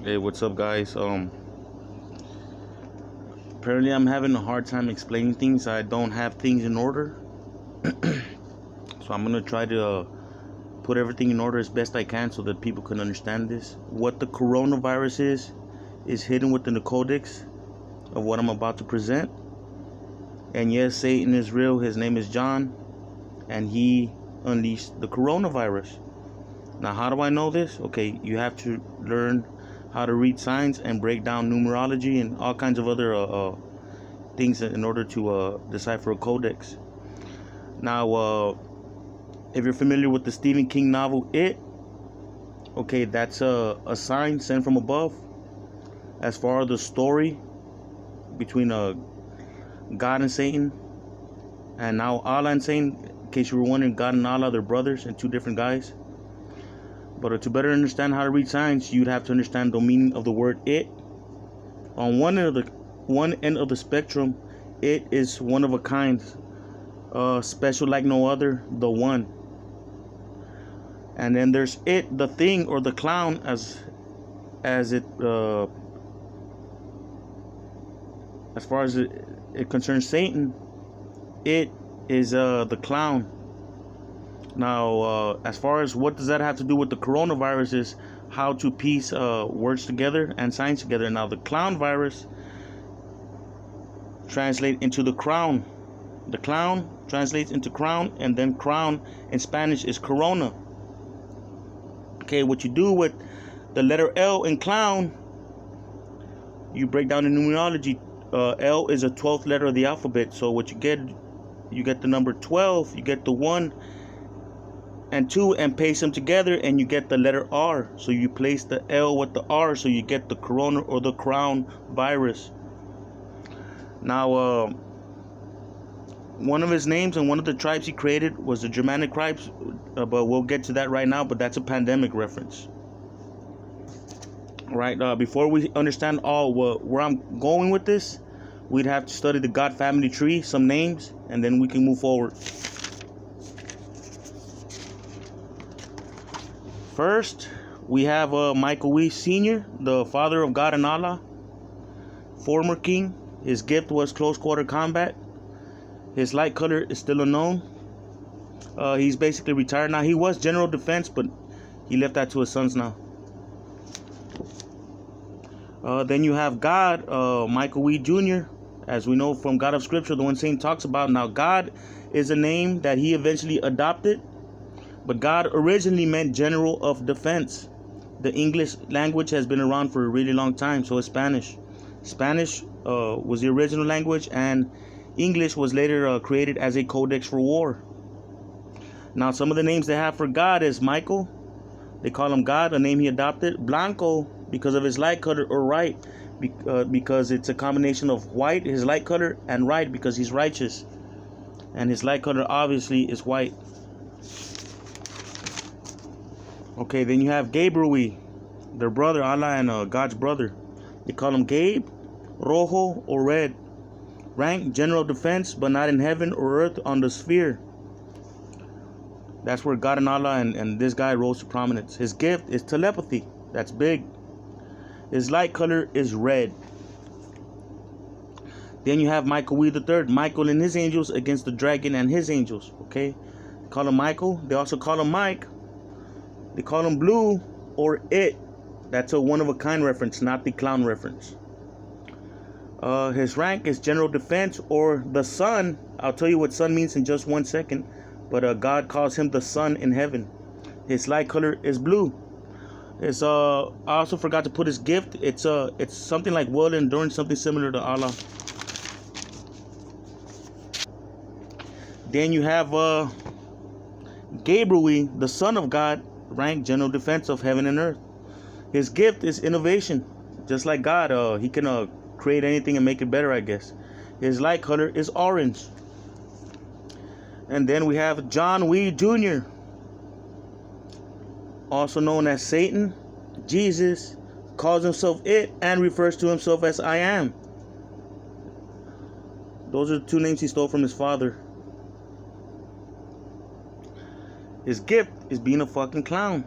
Hey, what's up, guys? Apparently I'm having a hard time explaining things. I don't have things in order, so I'm gonna try to put everything in order as best I can so that people can understand this. What the coronavirus is hidden within the codex of what I'm about to present. And yes, Satan is real. His name is John, and he unleashed the coronavirus. Now, how do I know this? Okay, you have to learn how to read signs and break down numerology and all kinds of other things in order to decipher a codex. Now, if you're familiar with the Stephen King novel It, okay, that's a sign sent from above. As far as the story between God and Satan, and now Allah and Satan, in case you were wondering, God and Allah, they're brothers and two different guys. But to better understand how to read signs, you'd have to understand the meaning of the word It. On one end of the spectrum, it is one of a kind, special like no other, the one. And then there's it, the thing, or the clown, as it as far as it concerns Satan. It is the clown. Now, as far as what does that have to do with the coronavirus, is how to piece words together and signs together. Now, the clown virus translates into the crown. The clown translates into crown, and then crown in Spanish is corona. Okay, what you do with the letter L in clown, you break down the numerology. L is a 12th letter of the alphabet. So what you get the number 12, you get the 1 and 2 and paste them together, and you get the letter R. So you place the L with the R, so you get the corona or the crown virus. Now, one of his names and one of the tribes he created was the Germanic tribes, but we'll get to that right now. But that's a pandemic reference. Right, before we understand where I'm going with this, we'd have to study the God family tree, some names, and then we can move forward. First, we have Michael Weiss Sr., the father of God and Allah, former king. His gift was close quarter combat. His light color is still unknown. He's basically retired now. He was general defense, but he left that to his sons now. Then you have God, Michael Weiss Jr., as we know from God of Scripture, the one Satan talks about. Now, God is a name that he eventually adopted, but God originally meant general of defense. The English language has been around for a really long time, so is Spanish. Spanish was the original language, and English was later created as a codex for war. Now, some of the names they have for God is Michael. They call him God, a name he adopted. Blanco, because of his light color, or right, because it's a combination of white, his light color, and right, because he's righteous. And his light color obviously is white. Okay, then you have Gabriel, their brother, Allah and God's brother. They call him Gabe, Rojo, or Red. Rank, general defense, but not in heaven or earth, on the sphere. That's where God and Allah and this guy rose to prominence. His gift is telepathy. That's big. His light color is red. Then you have Michael Weiss III. Michael and his angels against the dragon and his angels. Okay, they call him Michael. They also call him Mike. They call him Blue, or It. That's a one-of-a-kind reference, not the clown reference. His rank is general defense, or the sun. I'll tell you what sun means in just 1 second. But God calls him the sun in heaven. His light color is blue. It's I also forgot to put his gift. It's something like will endurance, something similar to Allah. Then you have Gabriel, the son of God, rank general defense of heaven and earth. His gift is innovation, just like God. He can create anything and make it better, I guess. His light color is orange. And then we have John Weiss Jr., also known as Satan. Jesus calls himself It and refers to himself as I am. Those are the two names he stole from his father. His gift is being a fucking clown.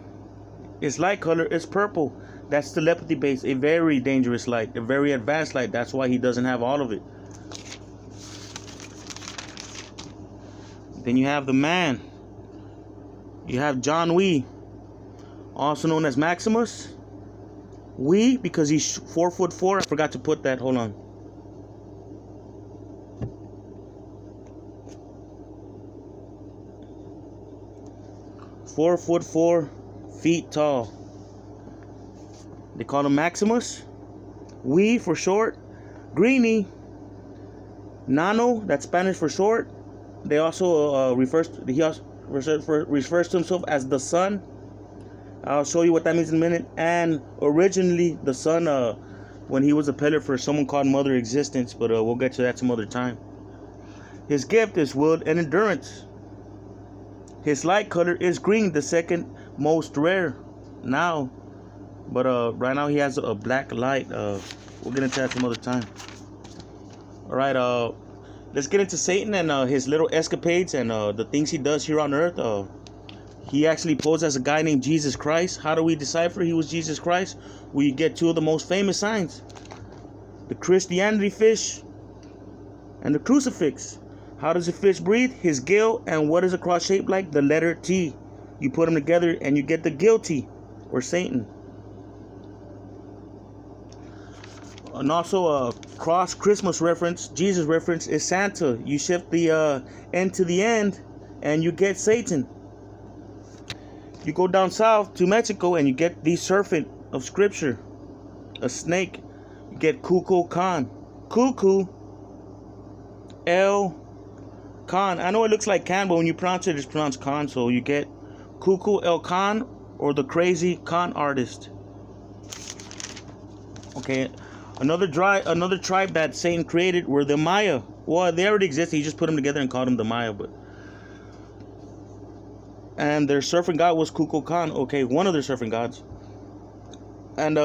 His light color is purple. That's telepathy based, a very dangerous light, a very advanced light. That's why he doesn't have all of it. Then you have the man. You have John Wee, also known as Maximus. Wee, because he's 4'4". I forgot to put that. Hold on. "4'4" tall. They call him Maximus. Wee for short. Greeny. Nano, that's Spanish for short. They also refers to himself as the Son. I'll show you what that means in a minute. And originally, the Son, when he was a pillar for someone called Mother Existence, but we'll get to that some other time. His gift is will and endurance. His light color is green, the second most rare now. But right now he has a black light. We'll get into that some other time. All right, let's get into Satan and his little escapades and the things he does here on earth. He actually posed as a guy named Jesus Christ. How do we decipher he was Jesus Christ? We get two of the most famous signs: the Christianity fish and the crucifix. How does a fish breathe? His gill. And what is a cross shaped like? The letter T. You put them together and you get the guilty, or Satan. And also a cross Christmas reference, Jesus reference, is Santa. You shift the end to the end and you get Satan. You go down south to Mexico and you get the serpent of scripture, a snake. You get Kukulkan. Cuckoo, El Khan. I know it looks like Khan, but when you pronounce it, it's pronounced Khan. So you get Kuku El Khan, or the crazy con artist. Okay, another tribe that Satan created were the Maya. Well, they already existed. He just put them together and called them the Maya. And their serpent god was Kukulkan. Okay, one of their serpent gods. And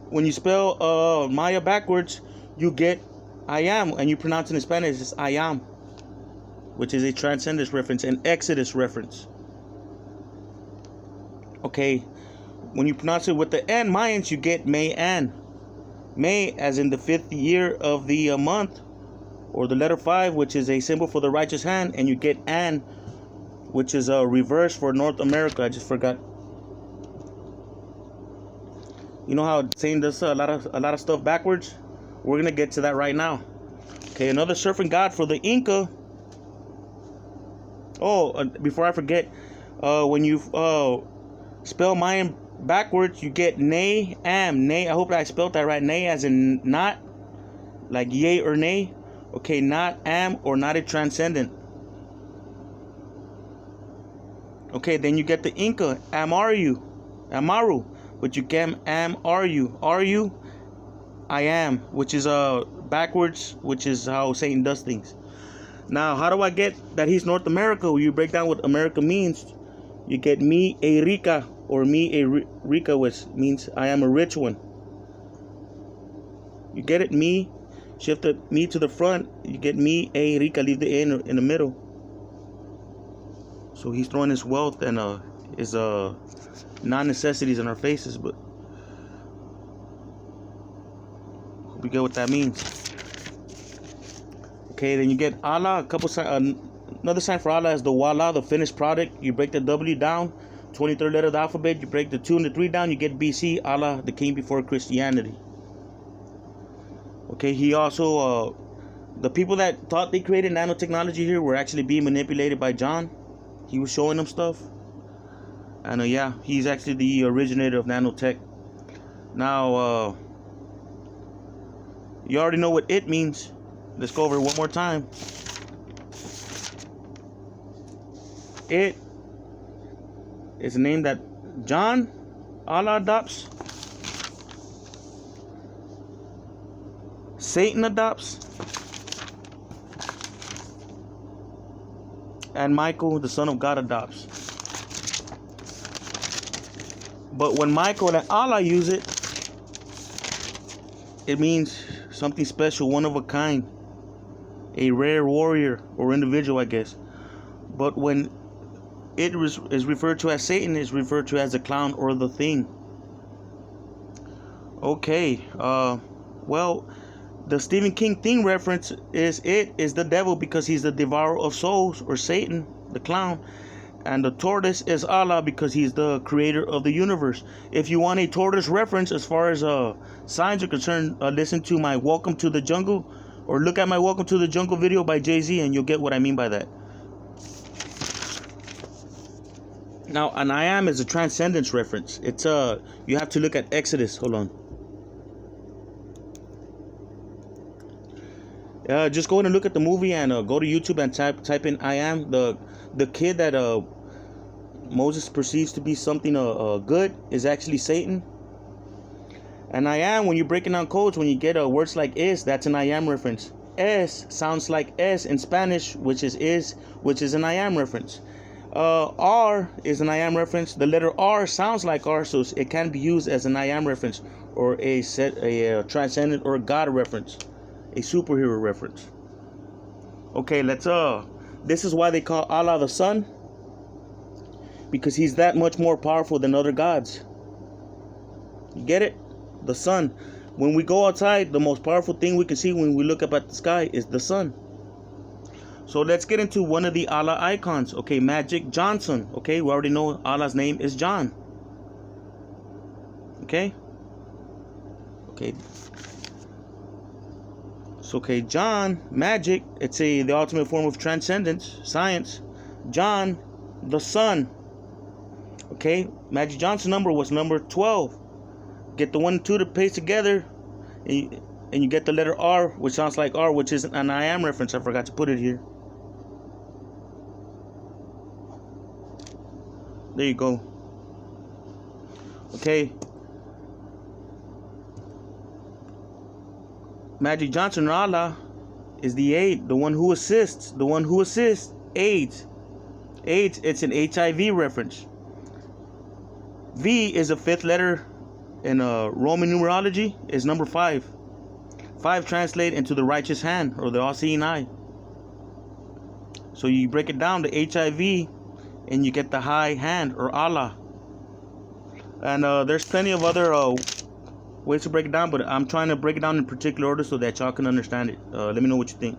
when you spell Maya backwards, you get I am, and you pronounce it in Spanish as I am, which is a Transcendence reference, an Exodus reference. Okay, when you pronounce it with the N, Mayans, you get May-an. May, as in the 5th year of the month, or the letter 5, which is a symbol for the righteous hand, and you get An, which is a reverse for North America. I just forgot. You know how Satan does a lot of stuff backwards? We're gonna get to that right now. Okay, another serpent god for the Inca. Oh, before I forget, when you spell Mayan backwards, you get Nay-am. Nay, I hope I spelled that right. Nay as in not, like yay or nay. Okay, not am, or not a transcendent. Okay, then you get the Inca, Amaru, but you get Aru, I am, which is backwards, which is how Satan does things. Now, how do I get that he's North America? Well, you break down what America means. You get me a rica, or me a rica, which means I am a rich one. You get it? Me, shift the me to the front. You get me a rica, leave the A in the middle. So he's throwing his wealth and his non-necessities in our faces, but hope you get what that means. Okay, then you get Allah. Another sign for Allah is the Wala, the finished product. You break the W down, 23rd letter of the alphabet. You break the 2 and the 3 down. You get BC, Allah, the king before Christianity. Okay, he also the people that thought they created nanotechnology here were actually being manipulated by John. He was showing them stuff. And yeah, he's actually the originator of nanotech. Now, you already know what it means. Let's go over it one more time. It is a name that Allah adopts, Satan adopts, and Michael, the son of God, adopts. But when Michael and Allah use it, it means something special, one of a kind, a rare warrior or individual, I guess. But when it is referred to as Satan, is referred to as the clown or the thing. Okay. Well, the Stephen King thing reference is the devil because he's the devourer of souls, or Satan, the clown. And the tortoise is Allah because he's the creator of the universe. If you want a tortoise reference as far as signs are concerned, listen to my Welcome to the Jungle, or look at my Welcome to the Jungle video by Jay-Z, and you'll get what I mean by that. Now, an I am is a transcendence reference. It's you have to look at Exodus. Hold on. Just go ahead and look at the movie, and go to YouTube and type in I am. The kid that Moses perceives to be something good is actually Satan. And I am, when you're breaking down codes, when you get words like is, that's an I am reference. Es sounds like es in Spanish, which is, which is an I am reference. R is an I am reference. The letter R sounds like R, so it can be used as an I am reference, or a transcendent or God reference, a superhero reference. Okay, let's this is why they call Allah the Son, because he's that much more powerful than other gods. You get it? The sun. When we go outside, the most powerful thing we can see when we look up at the sky is the sun. So let's get into one of the Allah icons. Okay, Magic Johnson. Okay, we already know Allah's name is John. Okay. Okay. So okay, John, magic. It's the ultimate form of transcendence, science. John, the sun. Okay, Magic Johnson's number was number 12. Get the 1 and 2 to paste together, and you get the letter R, which sounds like R, which is an I am reference. I forgot to put it here. There you go. Okay. Magic Johnson, or Allah, is the aid, the one who assists, aids. AIDS, it's an HIV reference. V is a 5th letter in Roman numerology, is number 5. 5 translate into the righteous hand, or the all-seeing eye. So you break it down to HIV, and you get the high hand, or Allah. And there's plenty of other ways to break it down, but I'm trying to break it down in particular order so that y'all can understand it. Let me know what you think.